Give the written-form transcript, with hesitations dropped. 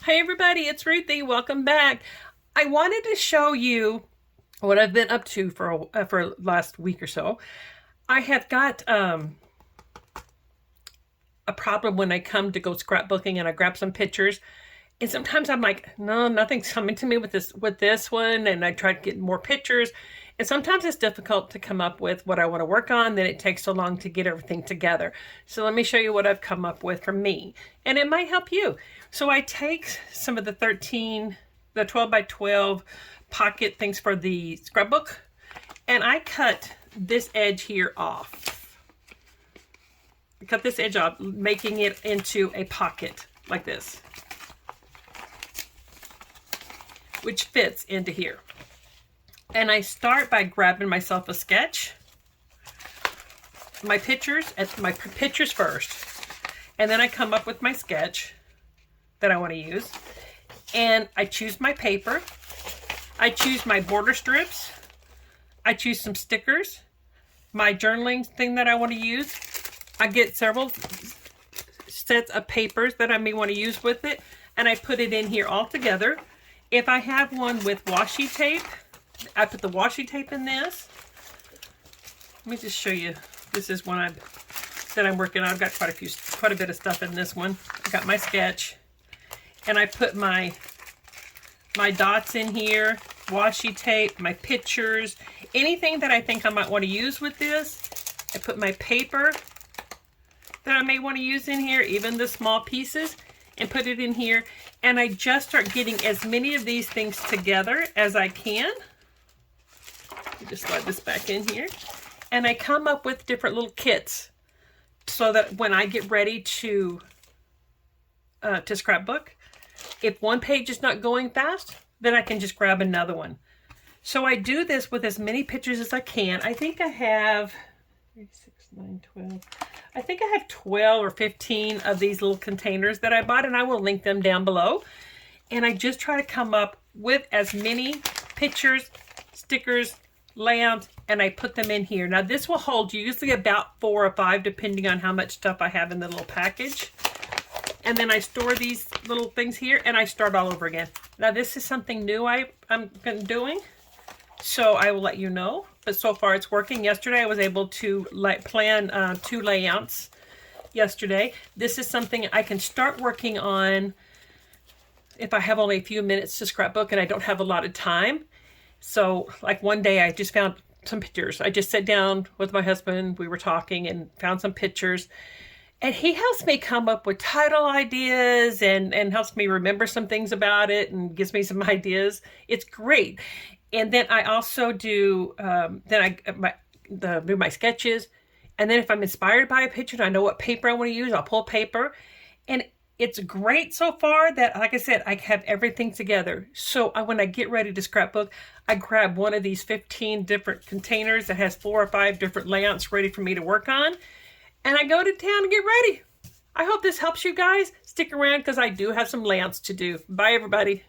Hey everybody, it's Ruthie. Welcome back. I wanted to show you what I've been up to for last week or so. I have got a problem when I come to go scrapbooking and I grab some pictures, and sometimes I'm like, no, nothing's coming to me with this one, and I try to get more pictures, and sometimes it's difficult to come up with what I want to work on. Then it takes so long to get everything together. So let me show you what I've come up with for me, and it might help you. So I take some of the 12 by 12 pocket things for the scrapbook, and I cut this edge here off. Cut this edge off, making it into a pocket like this, which fits into here. And I start by grabbing myself a sketch, my pictures first, and then I come up with my sketch that I want to use, and I choose my paper, I choose my border strips, I choose some stickers, my journaling thing that I want to use. I get several sets of papers that I may want to use with it, and I put it in here all together. If I have one with washi tape, I put the washi tape in this. Let me just show you. This is one that I'm working on. I've got quite a bit of stuff in this one. I got my sketch, and I put my dots in here, washi tape, my pictures, anything that I think I might want to use with this. I put my paper that I may want to use in here, even the small pieces, and put it in here. And I just start getting as many of these things together as I can. Let me just slide this back in here. And I come up with different little kits so that when I get ready to scrapbook, if one page is not going fast, then I can just grab another one. So I do this with as many pictures as I can. I think I have 3, 6, 9, 12. I think I have 12 or 15 of these little containers that I bought, and I will link them down below. And I just try to come up with as many pictures, stickers, layouts, and I put them in here. Now this will hold usually about 4 or 5 depending on how much stuff I have in the little package. And then I store these little things here, and I start all over again. Now this is something new I'm doing, so I will let you know. But so far it's working. Yesterday I was able to plan 2 layouts yesterday. This is something I can start working on if I have only a few minutes to scrapbook and I don't have a lot of time. So like one day I just found some pictures. I just sat down with my husband, we were talking, and found some pictures. And he helps me come up with title ideas and helps me remember some things about it and gives me some ideas. It's great. And then I also do, do my sketches. And then if I'm inspired by a picture and I know what paper I want to use, I'll pull paper. And it's great so far that, like I said, I have everything together. So when I get ready to scrapbook, I grab one of these 15 different containers that has 4 or 5 different layouts ready for me to work on. And I go to town and get ready. I hope this helps you guys. Stick around because I do have some layouts to do. Bye, everybody.